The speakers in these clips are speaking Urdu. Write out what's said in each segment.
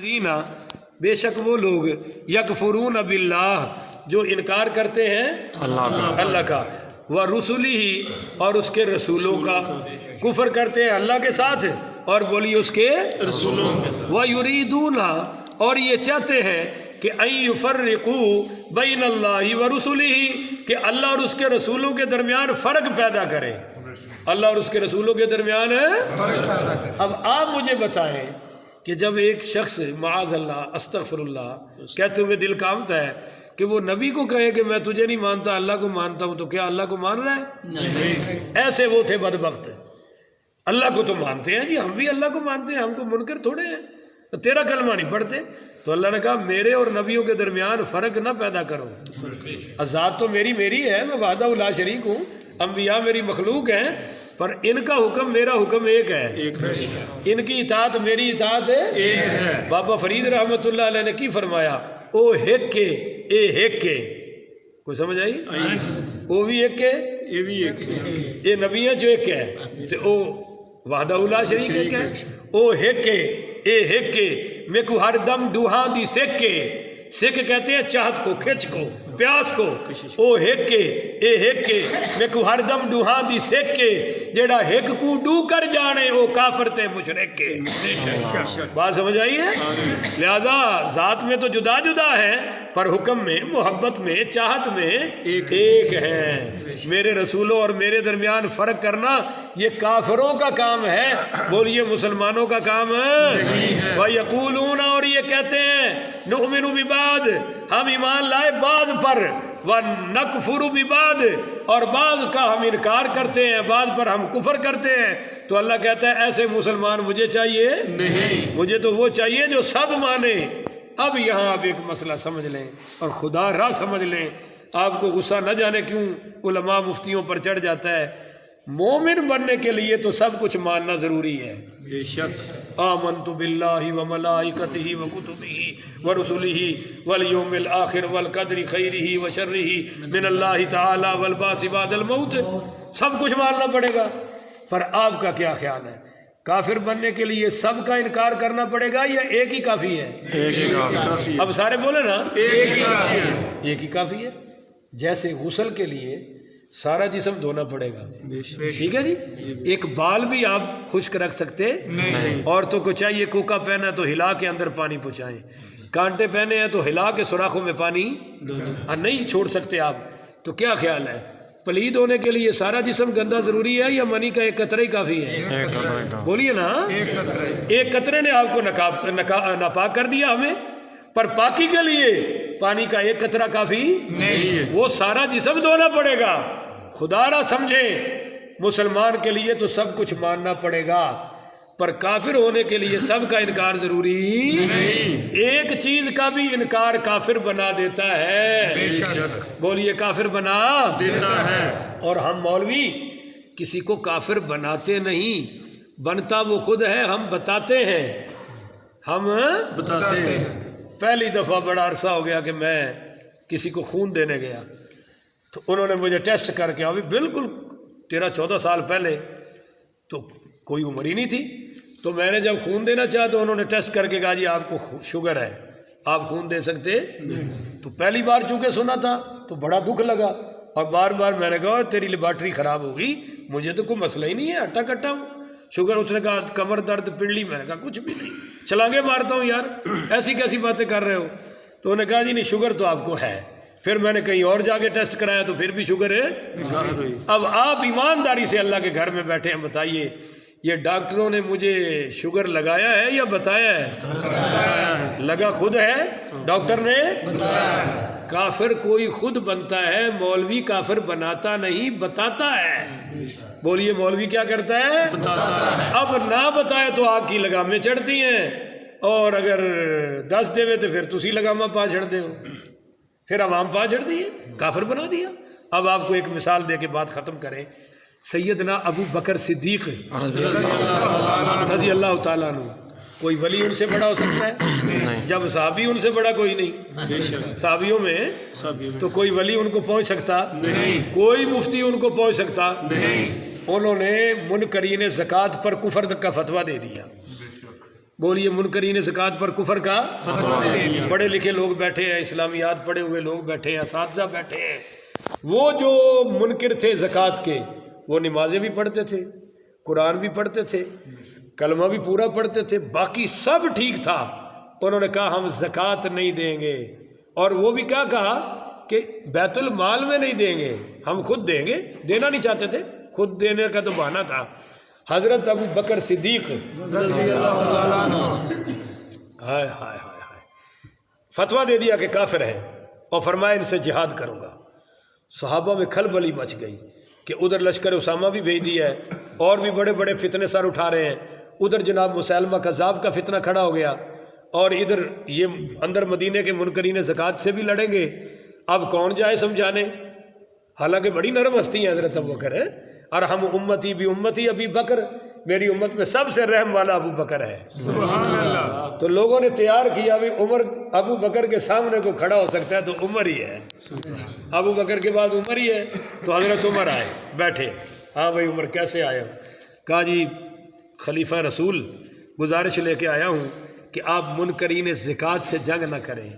زینا بے شک وہ لوگ یکفرون باللہ جو انکار کرتے ہیں اللہ کا ورسلہ اور اس کے رسولوں کا، کفر کرتے ہیں اللہ کے ساتھ اور بولیے اس کے رسولوں کے ساتھ، ویریدون اور یہ چاہتے ہیں کہ ان یفرقوا بین اللہ ورسلہ کہ اللہ اور اس کے رسولوں کے درمیان فرق پیدا کریں، اللہ اور اس کے رسولوں کے درمیان فرق پیدا کریں۔ اب آپ مجھے بتائیں کہ جب ایک شخص معاذ اللہ استغفر اللہ کہتے ہوئے دل کامتا ہے کہ وہ نبی کو کہے کہ میں تجھے نہیں مانتا اللہ کو مانتا ہوں، تو کیا اللہ کو مان رہا ہے؟ نہیں۔ ایسے وہ تھے بدبخت، اللہ کو تو مانتے ہیں جی، ہم بھی اللہ کو مانتے ہیں، ہم کو منکر تھوڑے ہیں، تو تیرا کلمہ نہیں پڑھتے۔ تو اللہ نے کہا میرے اور نبیوں کے درمیان فرق نہ پیدا کرو، ذات تو میری ہے، میں وحدہ لا شریک ہوں، انبیاء میری مخلوق ہیں، پر ان کا حکم میرا حکم ایک ہے، ان کی اطاعت میری اطاعت ایک ہے۔ بابا فرید رحمۃ اللہ علیہ نے کی فرمایا، او ہیک کے اے ہیک کے، کوئی سمجھ آئی؟ او بھی ایک کے اے نبی ہے جو ایک ہے، تو او وحدہ لا شریک ایک ہے، او ہیک کے اے ہیک کے میں کو ہر دم ڈوہاں دی سیک کے، سیک کہتے ہیں چاہت کو، کھچ کو، پیاس کو، او ہیک کے اے ہیک کے میں کو ہر دم ڈوہاں دی سیک کے جیڑا ہیک کو ڈو کر جانے او کافر تے مشرک کے۔ بات سمجھ آئی ہے؟ لہذا ذات میں تو جدا جدا ہے پر حکم میں، محبت میں، چاہت میں ایک ہے۔ میرے رسولوں اور میرے درمیان فرق کرنا یہ کافروں کا کام ہے، بولیے مسلمانوں کا کام ہے۔ وَيَقُولُونَ اور یہ کہتے ہیں نُؤْمِنُ بِبَعْضٍ ہم ایمان لائے بعض پر، وَنَكْفُرُ بِبَعْضٍ اور بعض کا ہم انکار کرتے ہیں، بعض پر ہم کفر کرتے ہیں۔ تو اللہ کہتا ہے ایسے مسلمان مجھے چاہیے نہیں، مجھے تو وہ چاہیے جو سب مانے۔ اب یہاں آپ ایک مسئلہ سمجھ لیں اور خدا راہ سمجھ لیں، آپ کو غصہ نہ جانے کیوں علماء مفتیوں پر چڑھ جاتا ہے۔ مومن بننے کے لیے تو سب کچھ ماننا ضروری ہے، بے شک۔ آمنت باللہ وملائکتہ وکتبہ ورسلہ والیوم الآخر والقدر خیرہ وشرہ من اللہ تعالی والبعث بعد الموت، سب کچھ ماننا پڑے گا۔ پر آپ کا کیا خیال ہے، کافر بننے کے لیے سب کا انکار کرنا پڑے گا یا ایک ہی کافی ہے؟ ایک ہی کافی۔ اب سارے بولے نا ایک ہی کافی ہے، ایک ہی کافی ہے۔ جیسے غسل کے لیے سارا جسم دھونا پڑے گا، ٹھیک ہے جی، ایک بال بھی آپ خشک رکھ سکتے نہیں، عورتوں کو چاہیے کوکا پہنا ہے تو ہلا کے اندر پانی پہنچائیں، کانٹے پہنے ہیں تو ہلا کے سوراخوں میں پانی نہیں چھوڑ سکتے آپ۔ تو کیا خیال ہے، پلید ہونے کے لیے سارا جسم گندا ضروری ہے یا منی کا ایک قطرہ ہی کافی ہے؟ بولیے نا، ایک قطرے نے آپ کو ناپاک کر دیا ہمیں، پر پاکی کے لیے پانی کا ایک قطرہ کافی نہیں ہے، وہ سارا جسم دھونا پڑے گا۔ خدا را سمجھیں، مسلمان کے لیے تو سب کچھ ماننا پڑے گا، پر کافر ہونے کے لیے سب کا انکار ضروری نہیں، ایک چیز کا بھی انکار کافر بنا دیتا ہے، بولیے کافر بنا دیتا ہے۔ اور ہم مولوی کسی کو کافر بناتے نہیں، بنتا وہ خود ہے، ہم بتاتے ہیں، ہم بتاتے ہیں۔ پہلی دفعہ بڑا عرصہ ہو گیا کہ میں کسی کو خون دینے گیا، تو انہوں نے مجھے ٹیسٹ کر کے ابھی بالکل 13-14 سال پہلے، تو کوئی عمر ہی نہیں تھی، تو میں نے جب خون دینا چاہا تو انہوں نے ٹیسٹ کر کے کہا جی آپ کو شوگر ہے، آپ خون دے سکتے نہیں۔ تو پہلی بار چونکہ سنا تھا تو بڑا دکھ لگا، اور بار بار میں نے کہا تیری لیبارٹری خراب ہوگی، مجھے تو کوئی مسئلہ ہی نہیں ہے، ہٹا کٹا ہوں، شوگر۔ اس نے کہا کمر درد پنڈلی، میں نے کہا کچھ بھی نہیں، چھلانگے مارتا ہوں یار، ایسی کیسی باتیں کر رہے ہو؟ تو انہوں نے کہا جی نہیں شوگر تو آپ کو ہے۔ پھر میں نے کہیں اور جا کے ٹیسٹ کرایا تو پھر بھی شوگر ہے۔ اب آپ ایمانداری سے اللہ کے گھر میں بیٹھے ہیں، بتائیے یہ ڈاکٹروں نے مجھے شوگر لگایا ہے یا بتایا ہے؟ لگا خود ہے، ڈاکٹر نے بتایا۔ کافر کوئی خود بنتا ہے، مولوی کافر بناتا نہیں، بتاتا ہے۔ بولیے مولوی کیا کرتا ہے؟ بتاتا ہے۔ اب نہ بتائے تو آگ کی لگامیں چڑھتی ہیں، اور اگر 10 دے تو پھر تسی لگامہ پا چڑھ دے ہو، پھر عوام پا چڑھ دی ہے، کافر بنا دیا۔ اب آپ کو ایک مثال دے کے بات ختم کریں، سیدنا ابو بکر صدیق رضی اللہ تعالیٰ عنہ، کوئی ولی ان سے بڑا ہو سکتا ہے؟ جب صحابی ان سے بڑا کوئی نہیں، صحابیوں میں تو کوئی ولی ان کو پہنچ سکتا نہیں، کوئی مفتی ان کو پہنچ سکتا نہیں۔ انہوں نے منکرین زکوٰۃ پر کفر کا فتویٰ دے دیا، بولیے منکرین زکوٰۃ پر کفر کا پڑھے لکھے لوگ بیٹھے ہیں، اسلامیات پڑھے ہوئے لوگ بیٹھے ہیں، اساتذہ بیٹھے ہیں، وہ جو منکر تھے زکوٰۃ کے وہ نمازیں بھی پڑھتے تھے، قرآن بھی پڑھتے تھے، کلمہ بھی پورا پڑھتے تھے، باقی سب ٹھیک تھا، انہوں نے کہا ہم زکوٰۃ نہیں دیں گے، اور وہ بھی کیا کہا کہ بیت المال میں نہیں دیں گے، ہم خود دیں گے، دینا نہیں چاہتے تھے، خود دینے کا تو بہانہ تھا۔ حضرت ابو بکر صدیق ہائے ہائے ہائے فتویٰ دے دیا کہ کافر ہے، اور فرمایا ان سے جہاد کروں گا۔ صحابہ میں کھلبلی مچ گئی کہ ادھر لشکر اسامہ بھی بھیج دیا ہے، اور بھی بڑے بڑے فتنے سر اٹھا رہے ہیں، ادھر جناب مسیلمہ کذاب کا فتنہ کھڑا ہو گیا، اور ادھر یہ اندر مدینے کے منکرین زکوٰۃ سے بھی لڑیں گے، اب کون جائے سمجھانے؟ حالانکہ بڑی نرم ہستی ہیں حضرت ابو بکر ہے، اور ہم امتی بھی امتی ابی بکر، میری امت میں سب سے رحم والا ابو بکر ہے، سبحان اللہ۔ تو لوگوں نے تیار کیا بھی عمر ابو بکر کے سامنے کو کھڑا ہو سکتا ہے تو عمر ہی ہے، ابو بکر کے بعد عمر ہی ہے، تو حضرت عمر آئے بیٹھے، ہاں بھائی عمر کیسے آئے ہو؟ کہا جی خلیفہ رسول گزارش لے کے آیا ہوں کہ آپ منکرین زکوٰۃ سے جنگ نہ کریں،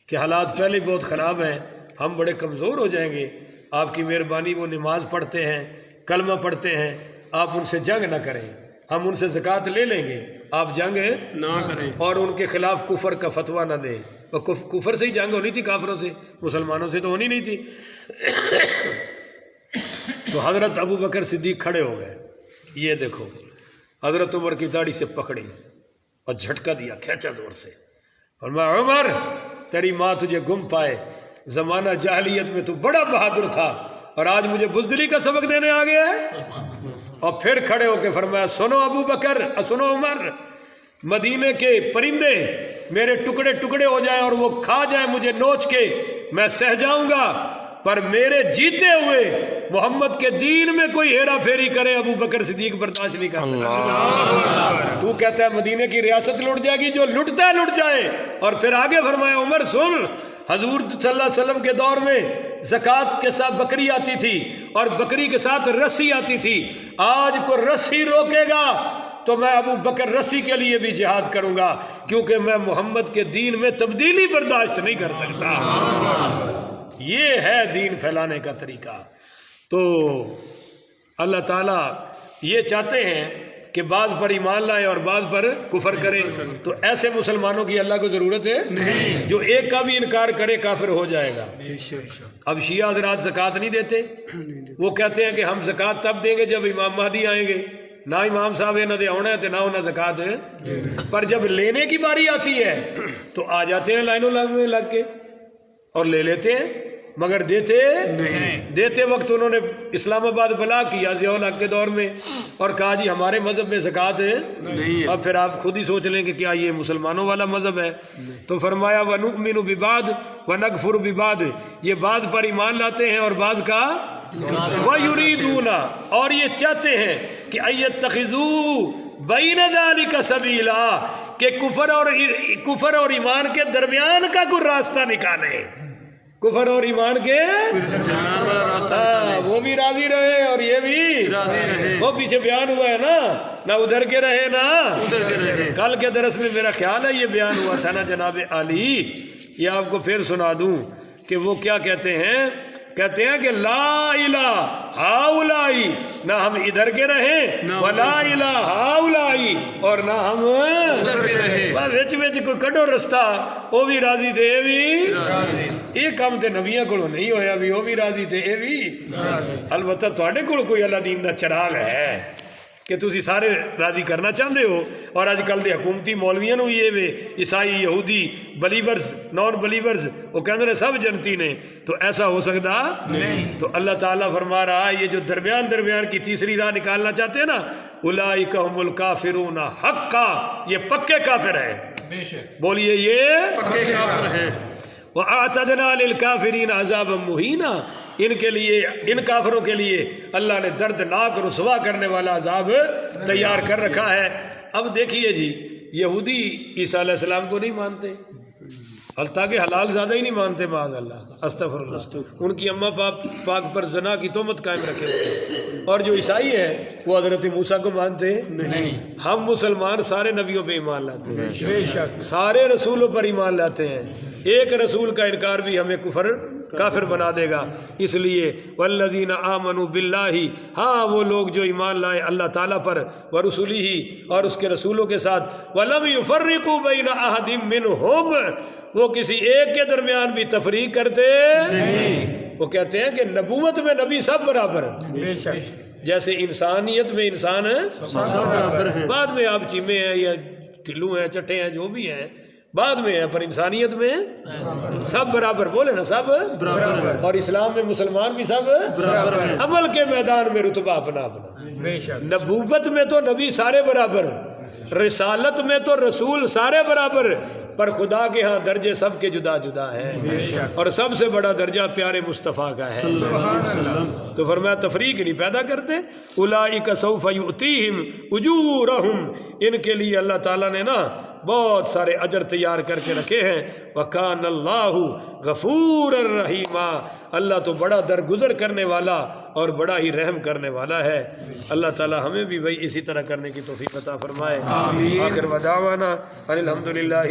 کہ حالات پہلے بہت خراب ہیں، ہم بڑے کمزور ہو جائیں گے، آپ کی مہربانی، وہ نماز پڑھتے ہیں، کلمہ پڑھتے ہیں، آپ ان سے جنگ نہ کریں، ہم ان سے زکوٰۃ لے لیں گے، آپ جنگ نہ کریں، اور ان کے خلاف کفر کا فتویٰ نہ دیں۔ کفر سے ہی جنگ ہونی تھی، کافروں سے، مسلمانوں سے تو ہونی نہیں تھی۔ تو حضرت ابو بکر صدیق کھڑے ہو گئے، یہ دیکھو حضرت عمر کی داڑھی سے پکڑی اور جھٹکا دیا، کھینچا زور سے، فرمایا عمر تیری ماں تجھے گم پائے، زمانہ جاہلیت میں تو بڑا بہادر تھا، اور آج مجھے بزدلی کا سبق دینے آ گیا ہے۔ اور پھر کھڑے ہو کے فرمایا سنو ابو بکر، سنو عمر، مدینے کے پرندے میرے ٹکڑے ٹکڑے ہو جائیں اور وہ کھا جائیں مجھے نوچ کے، میں سہ جاؤں گا، پر میرے جیتے ہوئے محمد کے دین میں کوئی ہیرا پھیری کرے ابو بکر صدیق برداشت نہیں کر سکتا۔ تو کہتا ہے مدینے کی ریاست لٹ جائے گی، جو لٹتا ہے لٹ جائے۔ اور پھر آگے فرمایا عمر سن، حضور صلی اللہ علیہ وسلم کے دور میں زکوٰۃ کے ساتھ بکری آتی تھی اور بکری کے ساتھ رسی آتی تھی، آج کو رسی روکے گا تو میں ابو بکر رسی کے لیے بھی جہاد کروں گا، کیونکہ میں محمد کے دین میں تبدیلی برداشت نہیں کر سکتا۔ یہ ہے دین پھیلانے کا طریقہ۔ تو اللہ تعالیٰ یہ چاہتے ہیں کہ بعض پر ایمان لائیں اور بعض پر کفر کریں، تو ایسے مسلمانوں کی اللہ کو ضرورت ہے نہیں، جو ایک کا بھی انکار کرے کافر ہو جائے گا۔ اب شیعہ حضرات زکوٰۃ نہیں دیتے، وہ کہتے ہیں کہ ہم زکوٰۃ تب دیں گے جب امام مہدی آئیں گے، نہ امام صاحب نہ دے آنا ہے نہ ہونا زکوٰۃ ہے، پر جب لینے کی باری آتی ہے تو آ جاتے ہیں لائنوں میں لگ کے اور لے لیتے ہیں، مگر دیتے وقت انہوں نے اسلام آباد بلا کیا ضیاء الحق کے دور میں، اور کہا جی ہمارے مذہب میں زکوٰۃ ہے نہیں۔ اب پھر آپ خود ہی سوچ لیں کہ کیا یہ مسلمانوں والا مذہب ہے؟ تو فرمایا وَنُؤْمِنُ بِبَعْضٍ وَنَكْفُرُ بِبَعْضٍ، یہ بعض پر ایمان لاتے ہیں اور بعض کا وَيُرِيدُونَ، اور یہ چاہتے ہیں کہ اَيَتَّخِذُوا بَيْنَ ذَلِكَ سَبِيلًا، کہ کفر اور ایمان کے درمیان کا کوئی راستہ نکالے، کفر اور ایمان کے وہ بھی راضی رہے اور یہ بھی راضی رہے۔ وہ پیچھے بیان ہوا ہے نا، نہ ادھر کے رہے نہ ادھر کے رہے۔ کل کے درس میں میرا خیال ہے یہ بیان ہوا تھا نا جناب علی، یہ آپ کو پھر سنا دوں کہ وہ کیا کہتے ہیں کہ لا الہ ہاؤلائی، نہ ہم ادھر کے رہیں، ولا الہ ہاؤلائی، اور نہ ہم ادھر کے رہیں، وچ کوئی کڈو رستہ، وہ بھی راضی تھے یہ بھی راضی۔ یہ کام تے نبیاں کولوں نہیں ہویا بھی وہ بھی راضی تھے یہ بھی راضی۔ البتہ تواڈے کول کوئی اللہ دین دا چراغ ہے کہ تسی سارے راضی کرنا چاہتے ہو، اور اج کل دے حکومتی مولویاں نو یہ وے عیسائی یہودی بلیورز نان بلیورز وہ کہندے نے سب جنتی نے، تو ایسا ہو سکتا نہیں۔ تو اللہ تعالیٰ فرما رہا ہے یہ جو درمیان کی تیسری راہ نکالنا چاہتے ہیں نا، اولئک هم الکافرون حقا، یہ پکے کافر ہیں، بے شک بولیے یہ پکے کافر ہیں۔ وَأَعْتَدْنَا لِلْكَافِرِينَ عَذَابًا مُهِينًا، ان کے لیے، ان کافروں کے لیے اللہ نے دردناک رسوا کرنے والا عذاب تیار کر رکھا ہے۔ اب دیکھیے جی، یہودی عیسیٰ علیہ السلام کو نہیں مانتے، تاکہ حلال زیادہ ہی نہیں مانتے معاذ اللہ، استغفر اللہ، ان کی اماں پاک پر زنا کی تہمت قائم رکھے ہوئے، اور جو عیسائی ہیں وہ حضرت موسیٰ کو مانتے نہیں۔ ہم مسلمان سارے نبیوں پہ ایمان لاتے ہیں، سارے رسولوں پر ایمان لاتے ہیں، ایک رسول کا انکار بھی ہمیں کافر بنا دے گا۔ اس لیے والذین آمنوا باللہ، ہاں وہ لوگ جو ایمان لائے اللہ تعالیٰ پر، ورسولہ اور اس کے رسولوں کے ساتھ، ولم یفرقوا بین احد منہم، وہ کسی ایک کے درمیان بھی تفریق کرتے نہیں۔ وہ کہتے ہیں کہ نبوت میں نبی سب برابر ہیں، جیسے انسانیت میں انسان برابر ہیں، بعد میں آپ چیمے ہیں یا ٹھلو ہیں چٹے ہیں جو بھی ہیں بعد میں ہے، پر انسانیت میں سب برابر، بولے نا سب برابر، اور اسلام میں مسلمان بھی سب برابر، عمل کے میدان میں رتبہ اپنا اپنا، نبوت میں تو نبی سارے برابر، رسالت میں تو رسول سارے برابر، پر خدا کے ہاں درجے سب کے جدا جدا ہیں، اور سب سے بڑا درجہ پیارے مصطفیٰ کا ہے۔ تو فرمایا تفریق نہیں پیدا کرتے۔ اولئک سوف یؤتیہم اجورہم، ان کے لیے اللہ تعالیٰ نے نا بہت سارے اجر تیار کر کے رکھے ہیں۔ وکان اللہ غفور الرحیم، اللہ تو بڑا درگزر کرنے والا اور بڑا ہی رحم کرنے والا ہے۔ اللہ تعالی ہمیں بھی وہی اسی طرح کرنے کی توفیق عطا فرمائے۔ آخر ودعوانا ان الحمدللہ